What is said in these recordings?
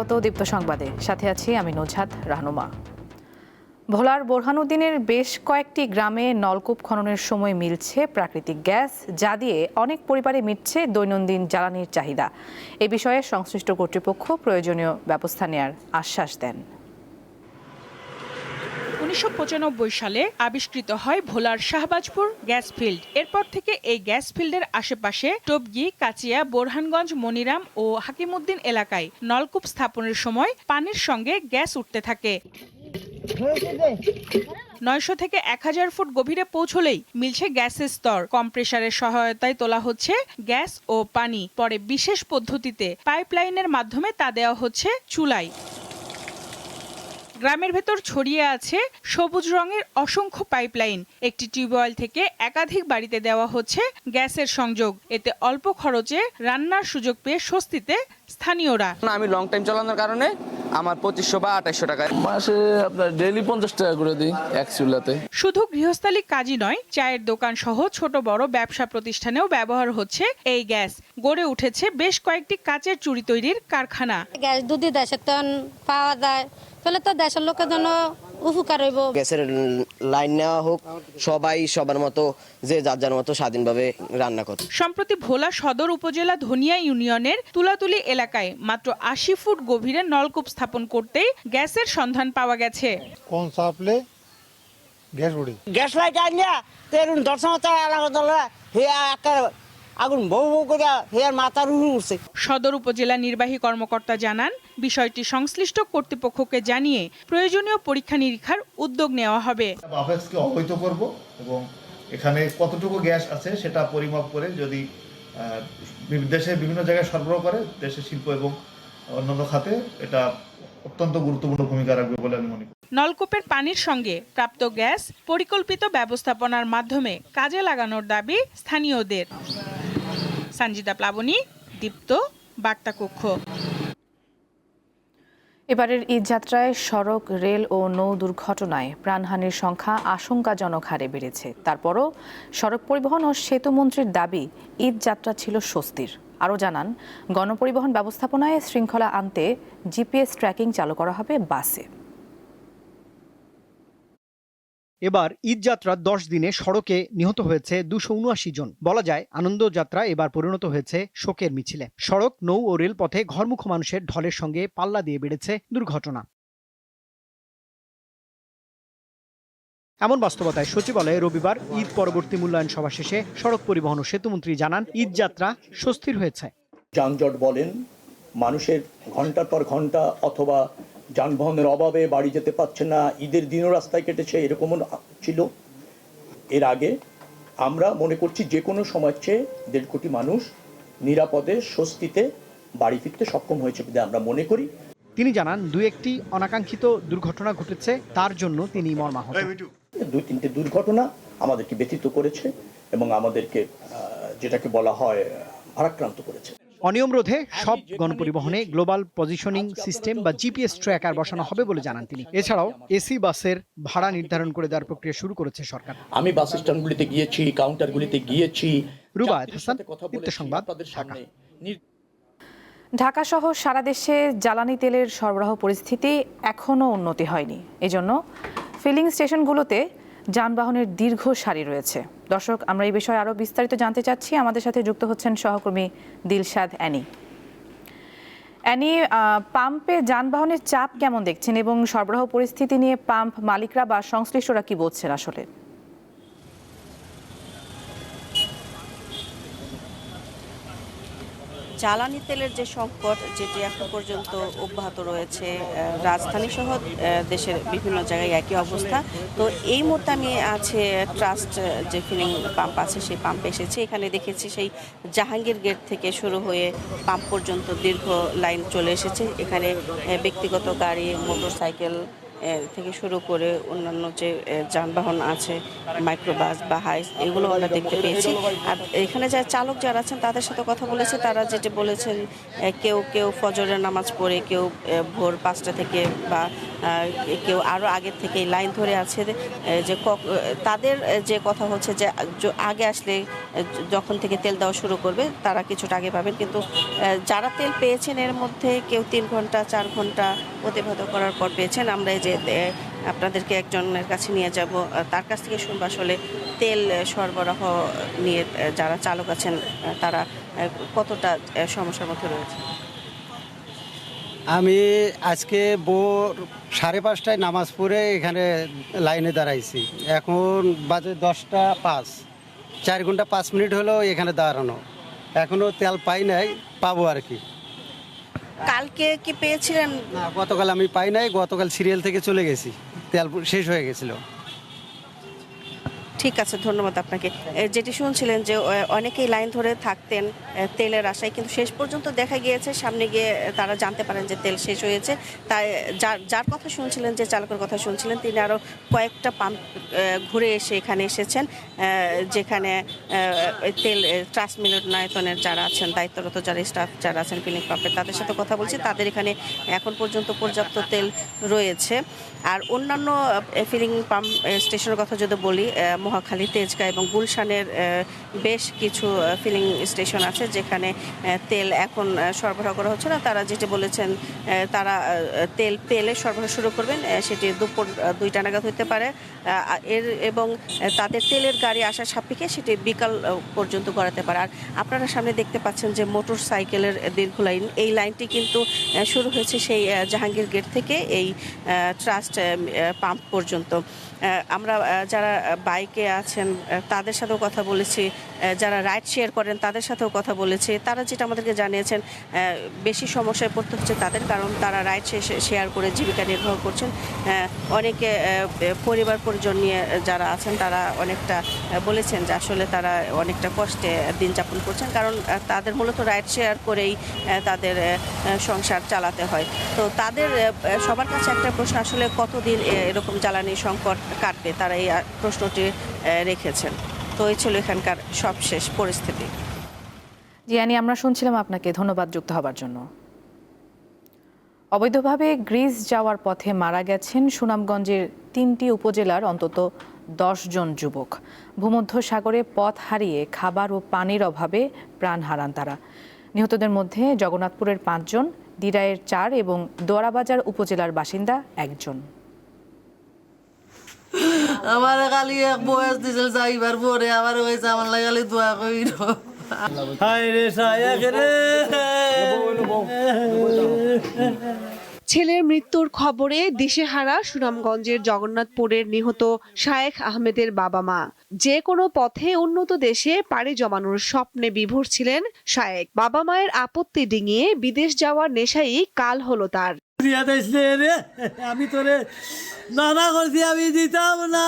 স্বাগত দীপ্ত সংবাদে, সাথে আছি আমি নুজহাত রাহনুমা। ভোলার বোরহানুদ্দিনের বেশ কয়েকটি গ্রামে নলকূপ খননের সময় মিলছে প্রাকৃতিক গ্যাস, যা দিয়ে অনেক পরিবারে মিটছে দৈনন্দিন জ্বালানির চাহিদা। এ বিষয়ে সংশ্লিষ্ট কর্তৃপক্ষ প্রয়োজনীয় ব্যবস্থা নেয়ার আশ্বাস দেন। 1995 সালে আবিষ্কৃত হয় ভোলার শাহবাজপুর গ্যাস ফিল্ড। এরপর থেকে এই গ্যাস ফিল্ডের আশেপাশে টবগি, কাচিয়া, বোরহানগঞ্জ, মনিরাম ও হাকিমউদ্দিন এলাকায় নলকূপ স্থাপনের সময় পানির সঙ্গে গ্যাস উঠতে থাকে। 900 থেকে 1000 ফুট গভীরে পৌঁছলেই মিলছে গ্যাসের স্তর। কম্প্রেসারের সহায়তায় তোলা হচ্ছে গ্যাস ও পানি, পরে বিশেষ পদ্ধতিতে পাইপলাইনের মাধ্যমে তা দেওয়া হচ্ছে চুলায়। গ্রামের ভেতর ছড়িয়ে আছে সবুজ রঙের অসংখ্য পাইপলাইন। একটি টিউবওয়েল থেকে একাধিক বাড়িতে দেওয়া হচ্ছে গ্যাসের সংযোগ। এতে অল্প খরচে রান্নার সুযোগ পেয়ে স্বস্তিতে স্থানীয়রা। আমি লং টাইম চালানোর কারণে আমার 2500 বা 2800 টাকা মাসে আপনার ডেইলি 50 টাকা করে দিই এক চুলাতে। শুধু গৃহস্থালী কাজই নয়, চায়ের দোকান সহ ছোট বড় ব্যবসা প্রতিষ্ঠানেও ব্যবহার হচ্ছে এই গ্যাস। গড়ে উঠেছে বেশ কয়েকটি কাচের চুড়ি তৈরির কারখানা। গ্যাস যদি দেশের তন পাওয়া যায় তাহলে তো দেশের লোকের জন্য উপকার হইব। গ্যাসের লাইন নেওয়া হোক, সবাই সবার মতো যে যার মতো স্বাধীনভাবে রান্না করত। সম্প্রতি ভোলা সদর উপজেলা ধনিয়া ইউনিয়নের তুলাতুলি এলাকায় মাত্র 80 ফুট গভীরে নলকূপ স্থাপন করতেই গ্যাসের সন্ধান পাওয়া গেছে। কোন সাপ্লে গ্যাস উড়ি গ্যাস লাইট আনিয়া তেরুন দর্শনতা আলাদা হে একটা আগুন বউ বউ করে হেয়ার মাথার উঠছে। সদর উপজেলা নির্বাহী কর্মকর্তা জানান, বিষয়টি সংশ্লিষ্ট কর্তৃপক্ষকে জানিয়ে প্রয়োজনীয় পরীক্ষা নিরীক্ষার উদ্যোগ নেওয়া হবে। বাফেক্সকে অবহিত করব এবং এখানে কতটুকু গ্যাস আছে সেটা পরিমাপ করে যদি দেশের বিভিন্ন জায়গায় সরবরাহ করে দেশের শিল্প এবং অন্যান্য খাতে এটা অত্যন্ত গুরুত্বপূর্ণ ভূমিকা রাখবে বলে আমি মনে করি। নলকূপের পানির সঙ্গে প্রাপ্ত গ্যাস পরিকল্পিত ব্যবস্থাপনার মাধ্যমে কাজে লাগানোর দাবি স্থানীয়দের। সঞ্জিদা প্লাবনী, দীপ্ত, বার্তা কক্ষ। এবারের ঈদ যাত্রায় সড়ক, রেল ও নৌ দুর্ঘটনায় প্রাণহানির সংখ্যা আশঙ্কাজনক হারে বেড়েছে। তারপরও সড়ক পরিবহন ও সেতু মন্ত্রীর দাবি, ঈদ যাত্রা ছিল স্বস্তির। আরও জানান, গণপরিবহন ব্যবস্থাপনায় শৃঙ্খলা আনতে জিপিএস ট্র্যাকিং চালু করা হবে বাসে। এবার ঈদযাত্রার 10 দিনে সড়কে নিহত হয়েছে 279 জন। বলা যায়, আনন্দযাত্রা এবার পরিণত হয়েছে শোকের মিছিলে। সড়ক, নৌ ও রেলপথে ঘরমুখ মানুষের ঢলের সঙ্গে পাল্লা দিয়ে বেড়েছে দুর্ঘটনা। এমন বাস্তবতায় সচিবালয়ে রবিবার ঈদ পরবর্তী মূল্যায়ন সভা শেষে সড়ক পরিবহন ও সেতুমন্ত্রী জানান, ঈদযাত্রা স্বস্তির হয়েছে। যানজট বলেন, মানুষের ঘন্টার পর ঘন্টা অথবা যানবাহনের অভাবে বাড়ি যেতে পারছে না, ঈদের দিনও রাস্তায় কেটেছে, এরকমও ছিল। এর আগে আমরা মনে করছি যে কোনো সময় চেয়ে 1.5 কোটি মানুষ নিরাপদে স্বস্তিতে বাড়ি ফিরতে সক্ষম হয়েছে বলে আমরা মনে করি। তিনি জানান, 2-1টি অনাকাঙ্ক্ষিত দুর্ঘটনা ঘটেছে, তার জন্য তিনি মর্মাহত। 2-3টে দুর্ঘটনা আমাদেরকে ব্যথিত করেছে এবং আমাদেরকে যেটাকে বলা হয় ভারাক্রান্ত করেছে। অনিয়ম রোধে সব গণপরিবহনে গ্লোবাল পজিশনিং সিস্টেম বা জিপিএস ট্র্যাকার বসানো হবে বলে জানান তিনি। এছাড়াও এসি বাসের ভাড়া নির্ধারণ করে দেওয়ার প্রক্রিয়া শুরু করেছে সরকার। আমি বাস স্ট্যান্ডগুলিতে গিয়েছি, কাউন্টারগুলিতে গিয়েছি। রুবায়েত হাসান, দীপ্ত সংবাদ, ঢাকা। ঢাকা সহ সারা দেশে জ্বালানি তেলের সরবরাহ পরিস্থিতি এখনও উন্নতি হয়নি। এজন্য ফিলিং স্টেশনগুলোতে যানবাহনের দীর্ঘ সারি রয়েছে। দর্শক, আমরা এই বিষয়ে আরও বিস্তারিত জানতে চাচ্ছি। আমাদের সাথে যুক্ত হচ্ছেন সহকর্মী দিলশাদ অ্যানি। অ্যানি, পাম্পে যানবাহনের চাপ কেমন দেখছেন এবং সরবরাহ পরিস্থিতি নিয়ে পাম্প মালিকরা বা সংশ্লিষ্টরা কি বলছেন আসলে? জ্বালানি তেলের যে সংকট, যেটি এখন পর্যন্ত অব্যাহত রয়েছে রাজধানী সহ দেশের বিভিন্ন জায়গায় একই অবস্থা। তো এই মুহূর্তে আমি আছে ট্রাস্ট যে ফিলিং পাম্প আছে, সেই পাম্পে এসেছি। এখানে দেখেছি সেই জাহাঙ্গীর গেট থেকে শুরু হয়ে পাম্প পর্যন্ত দীর্ঘ লাইন চলে এসেছে। এখানে ব্যক্তিগত গাড়ি, মোটরসাইকেল থেকে শুরু করে অন্যান্য যে যানবাহন আছে মাইক্রোবাস বা হাইস এগুলো আমরা দেখতে পেয়েছি। আর এখানে চালক যারা আছেন তাদের সাথে কথা বলেছে, তারা যেটা বলেছেন কেউ কেউ ফজরের নামাজ পড়ে, কেউ ভোর 5টা থেকে বা কেউ আরও আগের থেকে লাইন ধরে আছে। যে তাদের যে কথা হচ্ছে যে আগে আসলে যখন থেকে তেল দেওয়া শুরু করবে তারা কিছুটা আগে পাবেন, কিন্তু যারা তেল পেয়েছেন এর মধ্যে কেউ 3 ঘন্টা 4 ঘন্টা অতিবাহিত করার পর পেয়েছেন। আমরা এই যে আপনাদেরকে একজনের কাছে নিয়ে যাব, তার কাছ থেকে শুনবো আসলে তেল সরবরাহ নিয়ে যারা চালক আছেন তারা কতটা সমস্যার মধ্যে রয়েছে। আমি আজকে ভোর 5:30টায় নামাজ পড়ে এখানে লাইনে দাঁড়াইছি, এখন বাজে 10:05, 4 ঘন্টা 5 মিনিট হলো এখানে দাঁড়ানো, এখনও তেল পাই নাই, পাবো আর কি। কালকে কি পেয়েছিলেন? না, গতকাল আমি পাই নাই, গতকাল সিরিয়াল থেকে চলে গেছি, তেল শেষ হয়ে গেছিল। ঠিক আছে, ধন্যবাদ আপনাকে। যেটি শুনছিলেন যে অনেকেই লাইন ধরে থাকতেন তেলের আশায়, কিন্তু শেষ পর্যন্ত দেখা গিয়েছে সামনে গিয়ে তারা জানতে পারেন যে তেল শেষ হয়েছে। তাই যার কথা শুনছিলেন, যে চালকের কথা শুনছিলেন, তিনি আরও কয়েকটা পাম্প ঘুরে এসে এখানে এসেছেন, যেখানে তেল ট্রাস্ট মিলনায়তনের যারা আছেন, দায়িত্বরত যারা স্টাফ যারা আছেন ফিলিং পাম্পের, তাদের সাথে কথা বলছি। তাদের এখানে এখন পর্যন্ত পর্যাপ্ত তেল রয়েছে। আর অন্যান্য ফিলিং পাম্প স্টেশনের কথা যদি বলি, মহাখালী, তেজগাঁ এবং গুলশানের বেশ কিছু ফিলিং স্টেশন আছে যেখানে তেল এখন সরবরাহ করা হচ্ছে না। তারা যেটি বলেছেন, তারা তেল পেলে সরবরাহ শুরু করবেন, সেটি দুপুর 2টা নাগাদ হতে পারে, এবং তাদের তেলের গাড়ি আসার সাপেক্ষে সেটি বিকাল পর্যন্ত গড়াতে পারে। আর আপনারা সামনে দেখতে পাচ্ছেন যে মোটর সাইকেলের দীর্ঘ লাইন, এই লাইনটি কিন্তু শুরু হয়েছে সেই জাহাঙ্গীর গেট থেকে এই ট্রাস্ট পাম্প পর্যন্ত। আমরা যারা বাইকে আছেন তাদের সাথেও কথা বলেছি, যারা রাইড শেয়ার করেন তাদের সাথেও কথা বলেছি। তারা যেটা আমাদেরকে জানিয়েছেন, বেশি সমস্যায় পড়তে হচ্ছে তাদের, কারণ তারা রাইড শেয়ার করে জীবিকা নির্বাহ করছেন। অনেকে পরিবার পরিজন নিয়ে যারা আছেন তারা অনেকটা বলেছেন যে আসলে তারা অনেকটা কষ্টে দিন যাপন করছেন, কারণ তাদের মূলত রাইড শেয়ার করেই তাদের সংসার চালাতে হয়। তো তাদের সবার কাছে একটা প্রশ্ন, আসলে কতদিন এরকম জ্বালানি সংকট কাটবে, তারা এই প্রশ্নটি রেখেছেন। তো এই ছিল এখানকার সবশেষ পরিস্থিতি। জিয়ানি, আমরা শুনছিলাম আপনাকে, ধন্যবাদ যুক্ত হবার জন্য। অবৈধভাবে গ্রিস যাওয়ার পথে মারা গেছেন সুনামগঞ্জের 3টি উপজেলার অন্তত 10 জন যুবক। ভূমধ্যসাগরে পথ হারিয়ে খাবার ও পানির অভাবে প্রাণ হারান তারা। নিহতদের মধ্যে জগন্নাথপুরের 5 জন, দিরাইয়ের 4 এবং দোয়ারাবাজার উপজেলার বাসিন্দা 1 জন। আমার খালি এক বয়স দিছিল যাইবার পরে আবার হয়েছে আমার লাগে খালি দোয়া কইর। হায় রে সায়াক রে। ছেলের মৃত্যুর খবরে দিশেহারা সুনামগঞ্জের জগন্নাথপুরের নিহত শায়েখ আহমেদের বাবা মা। যে কোনো পথে উন্নত দেশে পাড়ি জমানোর স্বপ্নে বিভোর ছিলেন শায়েখ। বাবা মায়ের আপত্তি ডিঙিয়ে বিদেশ যাওয়ার নেশাই কাল হলো তার। আমি তোরে নানা করছি, আমি দিতাম না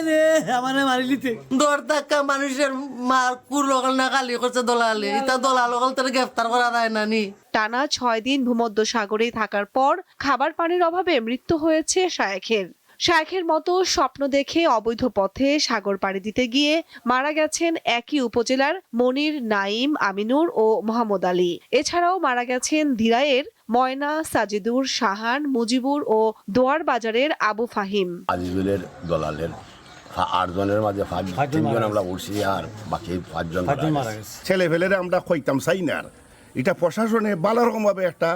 রে, আমার মারিলিতে দর ধাক্কা মানুষের মার কুর লগল না কালি করছে দলালে, এটা দলাল লগল তোর গ্রেফতার করা যায় না নি। টানা 6 দিন ভূমধ্যসাগরে থাকার পর খাবার পানির অভাবে মৃত্যু হয়েছে শায়েখের। শায়েখের মতো স্বপ্ন দেখে অবৈধ পথে সাগর পাড়ি দিতে গিয়ে মারা গেছেন একই উপজেলার মনির, নাইম, আমিনুর ও মোহাম্মদ আলী। এছাড়াও মারা গেছেন দিরাইয়ের ময়না, সাজিদুর, শাহান, মুজিবুর ও দোয়ার বাজারের আবু ফাহিম। আজিজুলের দলালের 8 জনের মাঝে 5 জন আমরা উঠছি, আর বাকি 5 জন মারা গেছে। ছেলে ফেলেরে আমরা কইতাম চাই না, এটা প্রশাসনে ভালো রকম ভাবে একটা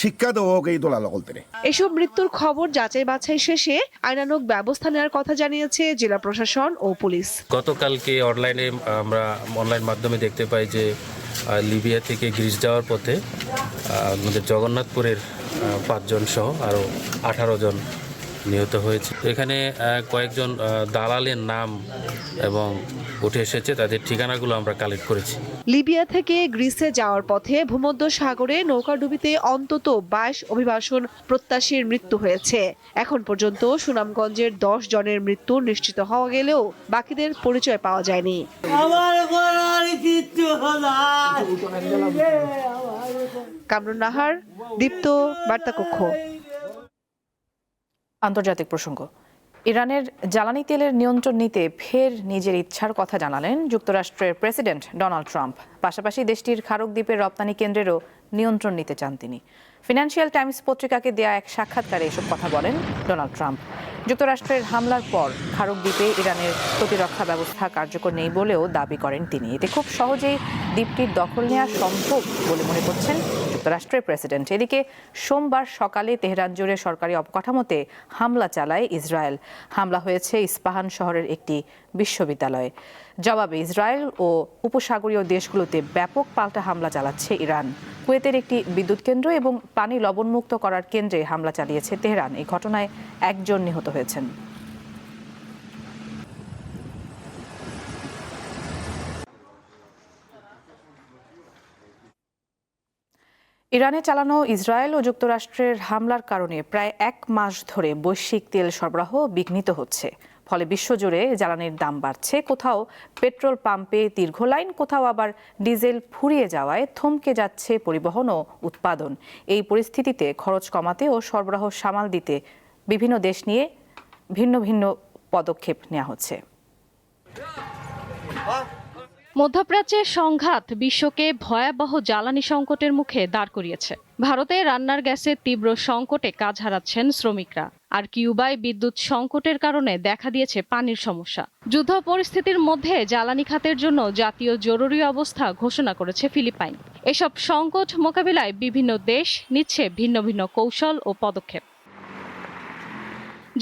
শিক্ষা দেওয়া হোক এই দলাল সকলতে। এসব মৃত্যুর খবর যাচাই বাছাই শেষে আইনানুগ ব্যবস্থা নেওয়ার কথা জানিয়েছে জেলা প্রশাসন ও পুলিশ। গতকালকে অনলাইনে আমরা অনলাইন মাধ্যমে দেখতে পাই যে লিবিয়া থেকে গ্রিস যাওয়ার পথে আমাদের জগন্নাথপুরের 5 জন সহ আরও 18 জন নিহত হয়েছে। এখানে কয়েকজন দালালের নাম এবং উঠে এসেছে, তাদের ঠিকানাগুলো আমরা কালেক্ট করেছি। লিবিয়া থেকে গ্রিসে যাওয়ার পথে ভূমধ্যসাগরে নৌকাডুবিতে অন্তত 22 অভিবাসন প্রত্যাশীর মৃত্যু হয়েছে। এখন পর্যন্ত সুনামগঞ্জের 10 জনের মৃত্যু নিশ্চিত হওয়া গেলেও বাকিদের পরিচয় পাওয়া যায়নি। কামরুন নাহার, দীপ্ত বার্তা কক্ষ। আন্তর্জাতিক প্রসঙ্গ। ইরানের জ্বালানি তেলের নিয়ন্ত্রণ নিতে ফের নিজের ইচ্ছার কথা জানালেন যুক্তরাষ্ট্রের প্রেসিডেন্ট ডোনাল্ড ট্রাম্প। পাশাপাশি দেশটির খারক দ্বীপের রপ্তানি কেন্দ্রেরও নিয়ন্ত্রণ নিতে চান তিনি। ফিনান্সিয়াল টাইমস পত্রিকাকে দেয়া এক সাক্ষাৎকারে এসব কথা বলেন ডোনাল্ড ট্রাম্প। যুক্তরাষ্ট্রের হামলার পর খারক দ্বীপে ইরানের প্রতিরক্ষা ব্যবস্থা কার্যকর নেই বলেও দাবি করেন তিনি। এতে খুব সহজেই দ্বীপটির দখল নেওয়া সম্ভব বলে মনে করছেন যুক্তরাষ্ট্রের প্রেসিডেন্ট। এদিকে সোমবার সকালে তেহরান জুড়ে সরকারি অবকাঠামোতে হামলা চালায় ইসরায়েল। হামলা হয়েছে ইস্পাহান শহরের একটি বিশ্ববিদ্যালয়ে। জবাবে ইসরায়েল ও উপসাগরীয় দেশগুলোতে ব্যাপক পাল্টা হামলা চালাচ্ছে ইরান। কুয়েতের একটি বিদ্যুৎ কেন্দ্র এবং পানি লবণমুক্ত করার কেন্দ্রে হামলা চালিয়েছে তেহরান। এই ঘটনায় একজন নিহত হয়েছেন। ইরানে চালানো ইসরায়েল ও যুক্তরাষ্ট্রের হামলার কারণে প্রায় 1 মাস ধরে বৈশ্বিক তেল সরবরাহ বিঘ্নিত হচ্ছে। ফলে বিশ্বজুড়ে জ্বালানির দাম বাড়ছে। কোথাও পেট্রোল পাম্পে দীর্ঘ লাইন, কোথাও আবার ডিজেল ফুরিয়ে যাওয়ায় থমকে যাচ্ছে পরিবহন ও উৎপাদন। এই পরিস্থিতিতে খরচ কমাতে ও সরবরাহ সামাল দিতে বিভিন্ন দেশ নিয়ে ভিন্ন ভিন্ন পদক্ষেপ নেওয়া হচ্ছে। মধ্যপ্রাচ্যের সংঘাত বিশ্বকে ভয়াবহ জ্বালানি সংকটের মুখে দাঁড় করিয়েছে। ভারতে রান্নার গ্যাসের তীব্র সংকটে কাজ হারাচ্ছেন শ্রমিকরা। আর কিউবায় বিদ্যুৎ সংকটের কারণে দেখা দিয়েছে পানির সমস্যা। যুদ্ধ পরিস্থিতির মধ্যে জ্বালানি খাতের জন্য জাতীয় জরুরি অবস্থা ঘোষণা করেছে ফিলিপাইন। এসব সংকট মোকাবিলায় বিভিন্ন দেশ নিচ্ছে ভিন্ন ভিন্ন কৌশল ও পদক্ষেপ।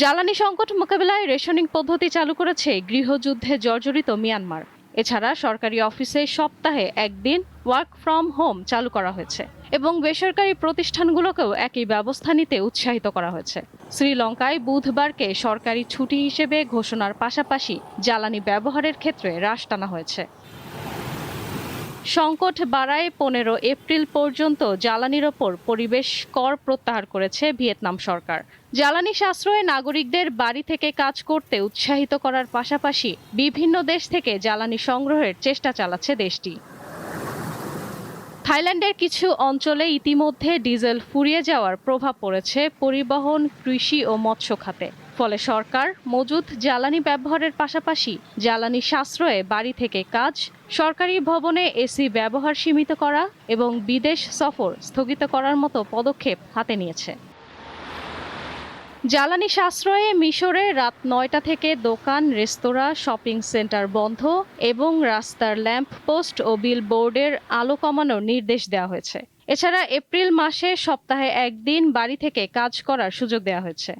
জ্বালানি সংকট মোকাবিলায় রেশনিং পদ্ধতি চালু করেছে গৃহযুদ্ধে জর্জরিত মিয়ানমার। এছাড়া সরকারি অফিসে সপ্তাহে 1 দিন ওয়ার্ক ফ্রম হোম চালু করা হয়েছে এবং বেসরকারি প্রতিষ্ঠানগুলোকেও একই ব্যবস্থা নিতে উৎসাহিত করা হয়েছে। শ্রীলঙ্কায় বুধবারকে সরকারি ছুটি হিসেবে ঘোষণার পাশাপাশি জ্বালানি ব্যবহারের ক্ষেত্রে হ্রাস টানা হয়েছে। সংকট বাড়ায় 15 এপ্রিল পর্যন্ত জ্বালানির ওপর পরিবেশ কর প্রত্যাহার করেছে ভিয়েতনাম সরকার। জ্বালানি সাশ্রয়ে নাগরিকদের বাড়ি থেকে কাজ করতে উৎসাহিত করার পাশাপাশি বিভিন্ন দেশ থেকে জ্বালানি সংগ্রহের চেষ্টা চালাচ্ছে দেশটি। থাইল্যান্ডের কিছু অঞ্চলে ইতিমধ্যে ডিজেল ফুরিয়ে যাওয়ার প্রভাব পড়েছে পরিবহন, কৃষি ও মৎস্য খাতে। ফলে সরকার মজুদ জ্বালানি ব্যবহারের পাশাপাশি জ্বালানি সাশ্রয়ে বাড়ি থেকে কাজ, সরকারি ভবনে এসি ব্যবহার সীমিত করা এবং বিদেশ সফর স্থগিত করার মতো পদক্ষেপ হাতে নিয়েছে। জ্বালানি সাশ্রয়ে মিশরে রাত 9টা থেকে দোকান, রেস্তোরাঁ, শপিং সেন্টার বন্ধ এবং রাস্তার ল্যাম্প পোস্ট ও বিলবোর্ডের আলো কমানোর নির্দেশ দেওয়া হয়েছে। এছাড়া এপ্রিল মাসে সপ্তাহে 1 দিন বাড়ি থেকে কাজ করার সুযোগ দেওয়া হয়েছে।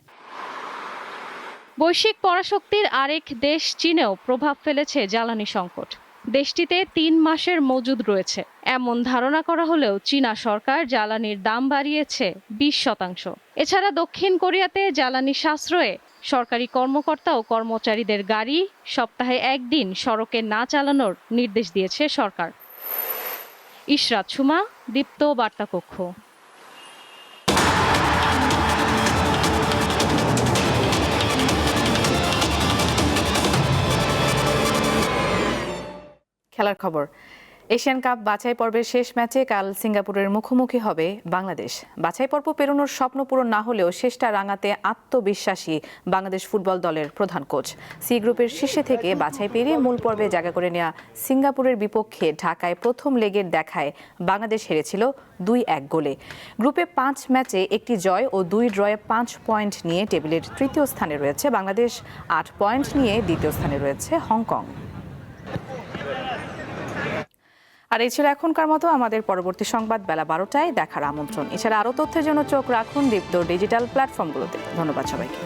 বৈশ্বিক পরাশক্তির আরেক দেশ চীনেও প্রভাব ফেলেছে জ্বালানি সংকট। দেশটিতে 3 মাসের মজুদ রয়েছে এমন ধারণা করা হলেও চীনা সরকার জ্বালানির দাম বাড়িয়েছে 20%। এছাড়া দক্ষিণ কোরিয়াতে জ্বালানি সাশ্রয়ে সরকারি কর্মকর্তা ও কর্মচারীদের গাড়ি সপ্তাহে 1 দিন সড়কে না চালানোর নির্দেশ দিয়েছে সরকার। ইশরাত সুমা, দীপ্ত বার্তা কক্ষ। খেলার খবর। এশিয়ান কাপ বাছাই পর্বের শেষ ম্যাচে কাল সিঙ্গাপুরের মুখোমুখি হবে বাংলাদেশ। বাছাই পর্ব পেরোনোর স্বপ্ন পূরণ না হলেও শেষটা রাঙাতে আত্মবিশ্বাসী বাংলাদেশ ফুটবল দলের প্রধান কোচ। সি গ্রুপের শীর্ষে থেকে বাছাই পেরিয়ে মূল পর্বে জায়গা করে নেওয়া সিঙ্গাপুরের বিপক্ষে ঢাকায় প্রথম লেগের দেখায় বাংলাদেশ হেরেছিল 2-1 গোলে। গ্রুপে 5 ম্যাচে 1টি জয় ও 2 ড্রয়ে 5 পয়েন্ট নিয়ে টেবিলের তৃতীয় স্থানে রয়েছে বাংলাদেশ। 8 পয়েন্ট নিয়ে দ্বিতীয় স্থানে রয়েছে হংকং। আর এই ছিল এখনকার মতো। আমাদের পরবর্তী সংবাদ বেলা 12টায় দেখার আমন্ত্রণ। এছাড়া আরও তথ্যের জন্য চোখ রাখুন দীপ্ত ডিজিটাল প্ল্যাটফর্মগুলোতে। ধন্যবাদ সবাইকে।